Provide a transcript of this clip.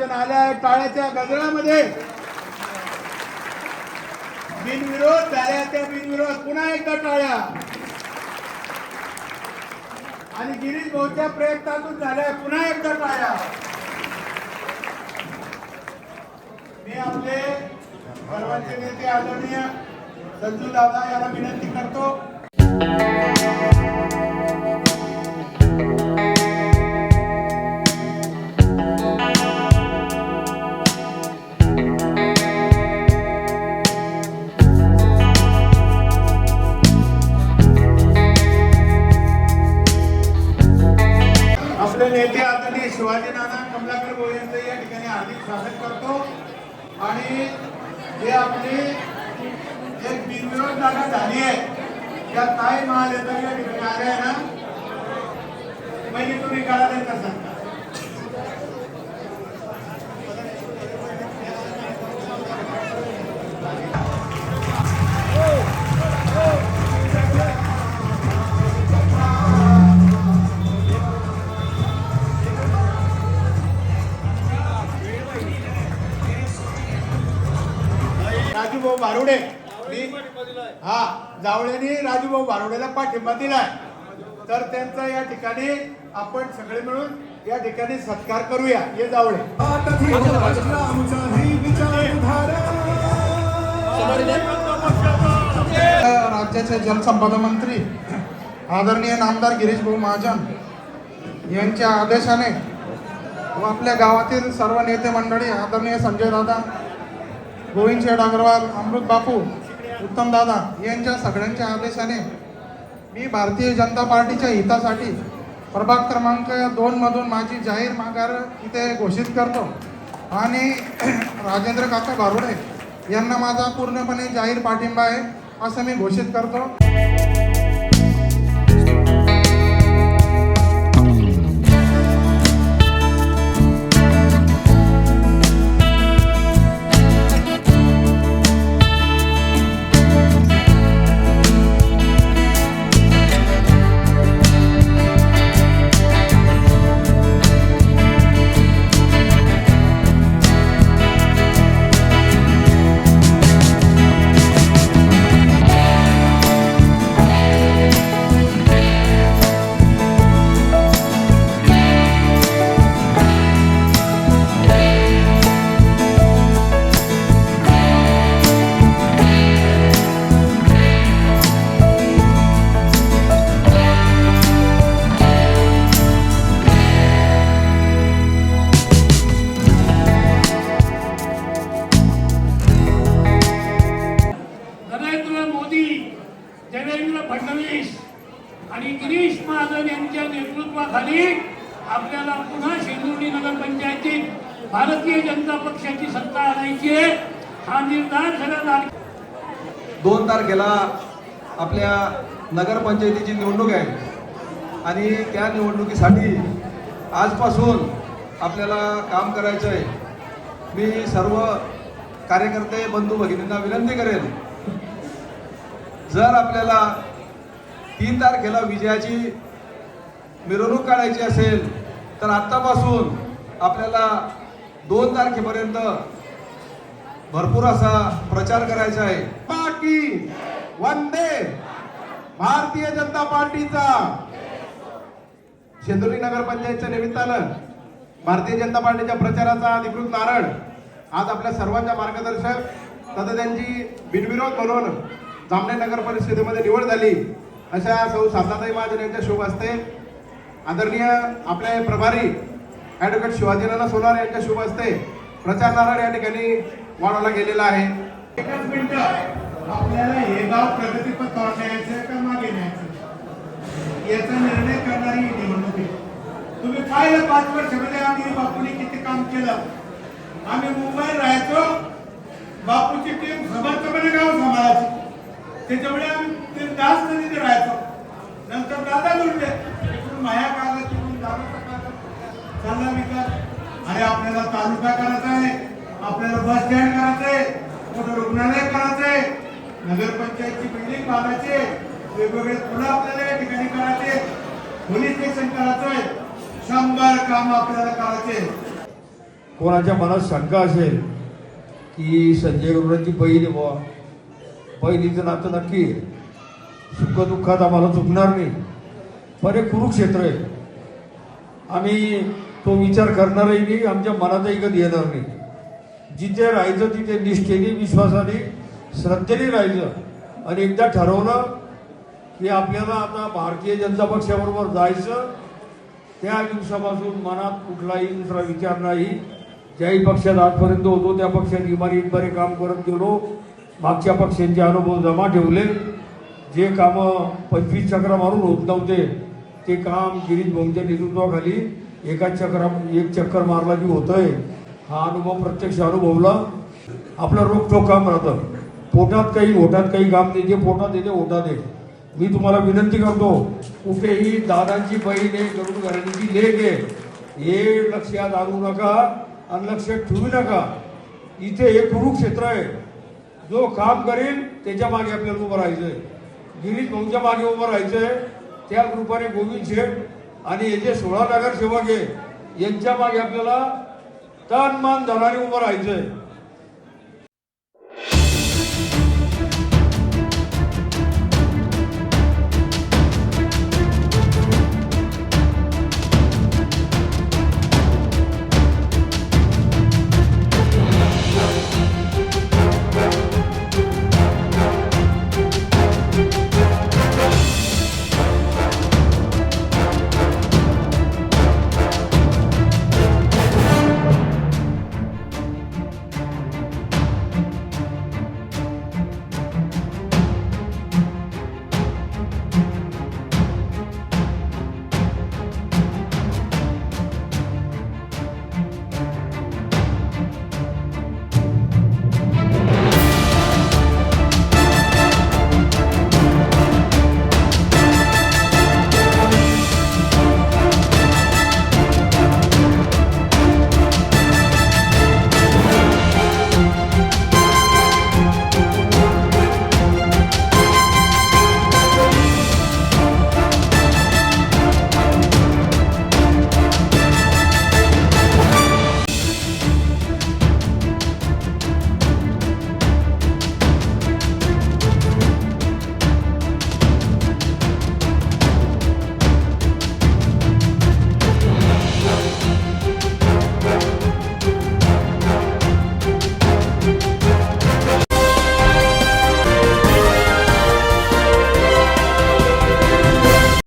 सर्वजण आले आहेत टाळ्याच्या गजरामध्ये. बिनविरोध झाल्या त्या बिनविरोध पुन्हा एकदा टाळ्या. आणि गिरीश भाऊच्या प्रयत्नातून झाल्या पुन्हा एकदा टाळ्या. मी आपले सर्वांचे नेते आदरणीय संजू दादा यांना विनंती करतो. आपले नेते आदरणीय शिवाजी नाना कमलाकर भोळे यांचं या ठिकाणी हार्दिक स्वागत करतो. आणि जे आपली एक बिनविरोध जागा झाली आहे त्या ताई महालेतर या ठिकाणी आल्या आहे ना, म्हणजे तुम्ही कळा त्यांचा सांगता. राजूभाऊ बारुडे हा जावळेनी राजूभाऊ बारुडेला पाठिंबा दिलाय. तर त्यांचा या ठिकाणी आपण सगळे मिळून या ठिकाणी सत्कार करूया. ये जावळे. राज्याचे जलसंपदा मंत्री आदरणीय नामदार गिरीश भाऊ महाजन यांच्या आदेशाने व आपल्या गावातील सर्व नेते मंडळी आदरणीय संजय दादा, गोविंद शेठ अग्रवाल, अमृत बापू, उत्तम दादा यांच्या सगळ्यांच्या आदेशाने मी भारतीय जनता पार्टीच्या हितासाठी प्रभाग क्रमांक 2 मधून माझी जाहीर माघार इथे घोषित करतो. आणि राजेंद्र काका बारुडे यांना माझा पूर्णपणे जाहीर पाठिंबा आहे असं मी घोषित करतो. देवेंद्र फडणवीस आणि गिरीश महाजन यांच्या नेतृत्वाखाली आपल्याला पुन्हा शेंदुर्णी नगरपंचायतीत भारतीय जनता पक्षाची सत्ता आणायची आहे. हा निर्धार झाला. 2 तारखेला आपल्या नगरपंचायतीची निवडणूक आहे आणि त्या निवडणुकीसाठी आजपासून आपल्याला काम करायचं आहे. मी सर्व कार्यकर्ते बंधू भगिनींना विनंती करेन, जर आपल्याला 3 तारखेला विजयाची मिरवणूक काढायची असेल तर आत्तापासून आपल्याला 2 तारखेपर्यंत भरपूर असा प्रचार करायचा आहे. बाकी वंदे भारतीय जनता पार्टीचा शेंदुर्णी नगरपंचायतच्या निमित्तानं भारतीय जनता पार्टीच्या प्रचाराचा अधिकृत नारळ आज आपल्या सर्वांच्या मार्गदर्शक तथा त्यांची बिनविरोध म्हणून जामने नगर परिषदेमध्ये निवड झाली अशा सौ साधनाताई महाजन यांच्या शुभ हस्ते, आदरणीय आपले प्रभारी ॲडव्होकेट शिवाजीनाना सोनार यांच्या शुभ हस्ते प्रचार नारळ या ठिकाणी वाढवला गेलेला आहे. एकच मिनिट, आपल्याला हे गाव प्रगतीपथावर न्यायचं का मागे न्यायचं याचा निर्णय करणारी ही निवडणूक आहे. तुम्ही पाहिलं 5 वर्षामध्ये आम्ही बापूंनी किती काम केलं. आम्ही मुंबईत राहायचो, बापूची टीम समर्थपणे गाव सांभाळायची, त्याच्यामुळे आम्ही जास्त तिथे राहायचो. नंतर दादा जोडले तिकडून माया कागद, तिकडून दादाचा कागद चालला विकास. अरे आपल्याला तालुका करायचा आहे, आपल्याला बस स्टँड करायचं आहे, मोठं रुग्णालय करायचं आहे, नगरपंचायतची बिल्डिंग बांधायची, वेगवेगळे पुलं आपल्याला या ठिकाणी करायचे, पोलीस स्टेशन करायचंय, 100 काम आपल्याला करायचे. कोणाच्या मनात शंका असेल की संजय गरुडांची बहीण आहे बुवा, बहिणीचं नातं नक्की आहे, सुखदुःखात आम्हाला चुकणार नाही, पण हे कुरुक्षेत्र आहे. आम्ही तो विचार करणारही नाही, आमच्या मनातही कधी येणार नाही. जिथे राहायचं तिथे निष्ठेने, विश्वासाने, श्रद्धेने राहायचं. आणि एकदा ठरवलं की आपल्याला आता भारतीय जनता पक्षाबरोबर जायचं, त्या दिवसापासून मनात कुठलाही दुसरा विचार नाही. ज्याही पक्षात आजपर्यंत होतो त्या पक्षात इमारीतभरे काम करत गेलो, मागच्या पक्षांचे अनुभव जमा ठेवले. जे कामं 25 चक्र मारून होत नव्हते ते काम गिरीश भाऊंच्या नेतृत्वाखाली एक चक्कर मारला की होतंय. हा अनुभव प्रत्यक्ष अनुभवला. आपलं रोखोक काम राहतं. पोटात काही ओठात काही काम नाही, जे पोटात येते ओठात आहे. मी तुम्हाला विनंती करतो, कुठेही दादांची बहीण आहे, गरुड घराण्याची लेक आहे, हे लक्षात आणू नका आणि लक्षात ठेवू नका. इथे हे कुरुक्षेत्र आहे. जो काम करेल त्याच्या मागे आपल्याला उभं राहायचंय. गिरीश भाऊंच्या मागे उभं राहायचंय. त्या रूपाने गोविंद शेठ आणि याचे 16 नगरसेवक आहे, यांच्या मागे आपल्याला तन मन धनाने उभं राहायचंय.